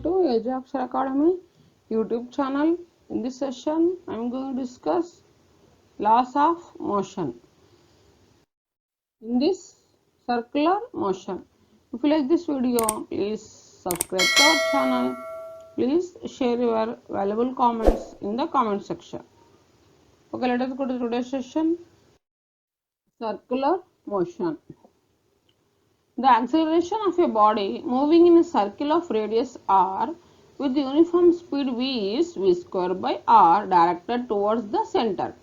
Welcome to AJ Akshar Academy YouTube channel. In this session, I am going to discuss laws of motion. In this circular motion, if you like this video, please subscribe to our channel. Please share your valuable comments in the comment section. Okay, let us go to today's session. Circular motion. The acceleration of a body moving in a circle of radius r with uniform speed v is v square by r directed towards the center.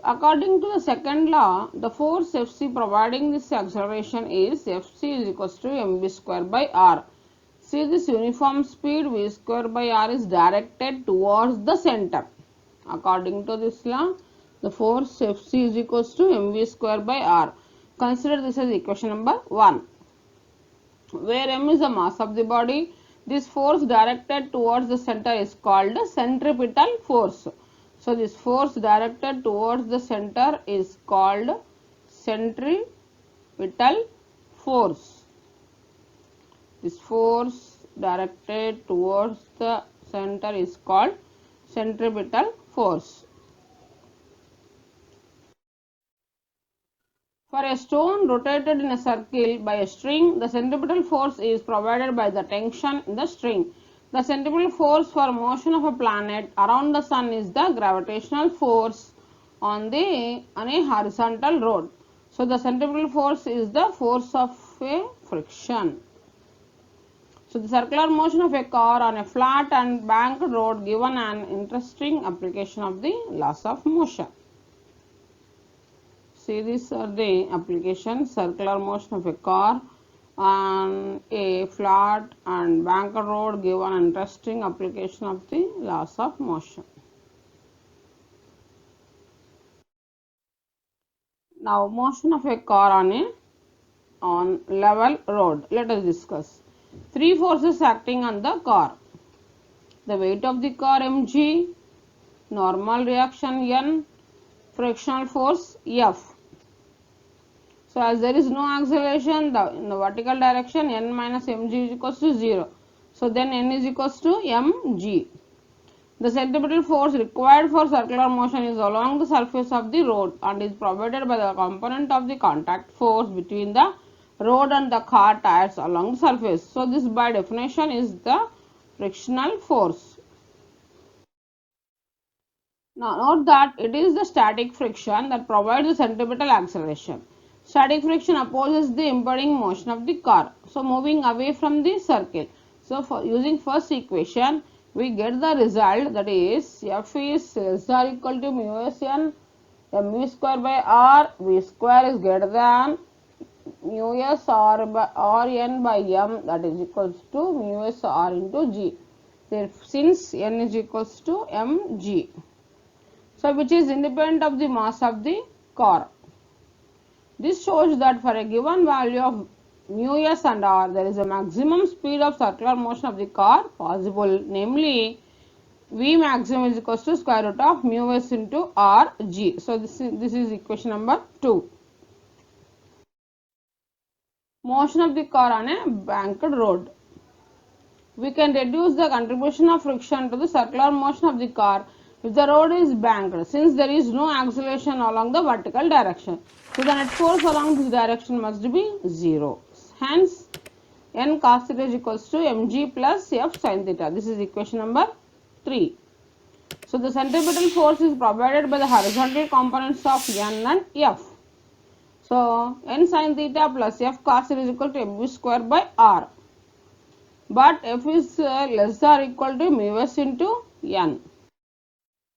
According to the second law, the force Fc providing this acceleration is Fc is equals to mv square by r. See, this uniform speed v square by r is directed towards the center. According to this law, the force Fc is equals to mv square by r. Consider this as equation number 1. Where m is the mass of the body, this force directed towards the center is called centripetal force. So, this force directed towards the center is called centripetal force. This force directed towards the center is called centripetal force. For a stone rotated in a circle by a string, the centripetal force is provided by the tension in the string. The centripetal force for motion of a planet around the sun is the gravitational force on a horizontal road. So, the centripetal force is the force of a friction. So, the circular motion of a car on a flat and banked road given an interesting application of the laws of motion. See, these are the applications: circular motion of a car on a flat and banked road give an interesting application of the laws of motion. Now, motion of a car on level road. Let us discuss. Three forces acting on the car: the weight of the car mg, normal reaction n, frictional force F. So, as there is no acceleration in the vertical direction, n minus mg is equals to 0. So, then n is equals to mg. The centripetal force required for circular motion is along the surface of the road and is provided by the component of the contact force between the road and the car tires along the surface. So, this by definition is the frictional force. Now, note that it is the static friction that provides the centripetal acceleration. Static friction opposes the impeding motion of the car, so moving away from the circle. So, for using first equation, we get the result, that is F is less or equal to mu s n, mv square by r, v square is greater than mu s r n by m, that is equals to mu s r into g. Since n is equals to mg, so which is independent of the mass of the car. This shows that for a given value of mu s and r, there is a maximum speed of circular motion of the car possible, namely v maximum is equals to square root of mu s into r g. So, this is equation number 2. Motion of the car on a banked road. We can reduce the contribution of friction to the circular motion of the car if the road is banked, since there is no acceleration along the vertical direction. So, the net force along this direction must be 0. Hence, n cos theta is equals to mg plus f sin theta. This is equation number 3. So, the centripetal force is provided by the horizontal components of n and f. So, n sin theta plus f cos theta is equal to mv square by r. But f is less or equal to mu s into n.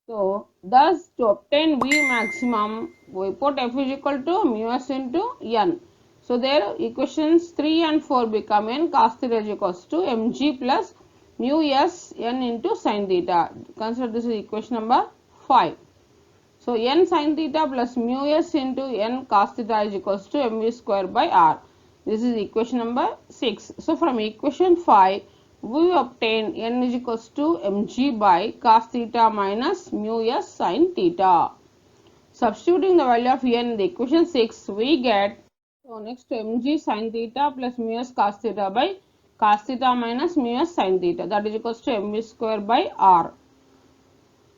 So, thus to obtain V maximum, we put F is equal to mu s into n. So, there equations 3 and 4 become n cos theta is equals to mg plus mu s n into sin theta. Consider this is equation number 5. So, n sin theta plus mu s into n cos theta is equals to mv square by r. This is equation number 6. So, from equation 5, we obtain n is equals to mg by cos theta minus mu s sin theta. Substituting the value of n in the equation 6, we get, so next mg sin theta plus mu s cos theta by cos theta minus mu s sin theta, that is equals to mv square by r.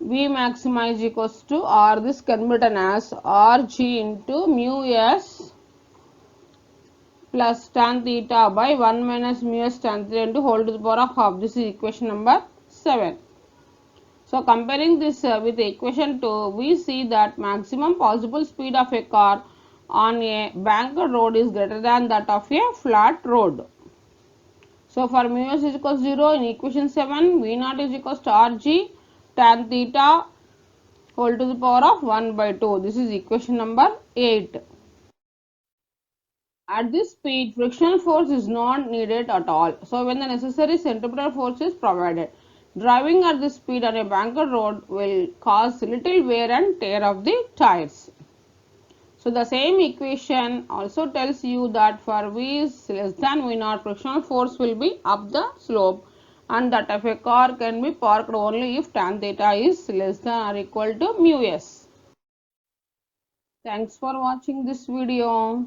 V maxima is equals to r, this can be written as rg into mu s plus tan theta by 1 minus mu s tan theta into whole to the power of half. This is equation number 7. So comparing this with equation 2, we see that maximum possible speed of a car on a banked road is greater than that of a flat road. So for mu s is equals to 0, in equation 7, V naught is equals to Rg tan theta whole to the power of 1 by 2. This is equation number 8. At this speed, frictional force is not needed at all. So when the necessary centripetal force is provided, driving at this speed on a banked road will cause little wear and tear of the tires. So the same equation also tells you that for V is less than V naught, frictional force will be up the slope, and that of a car can be parked only if tan theta is less than or equal to mu s. Thanks for watching this video.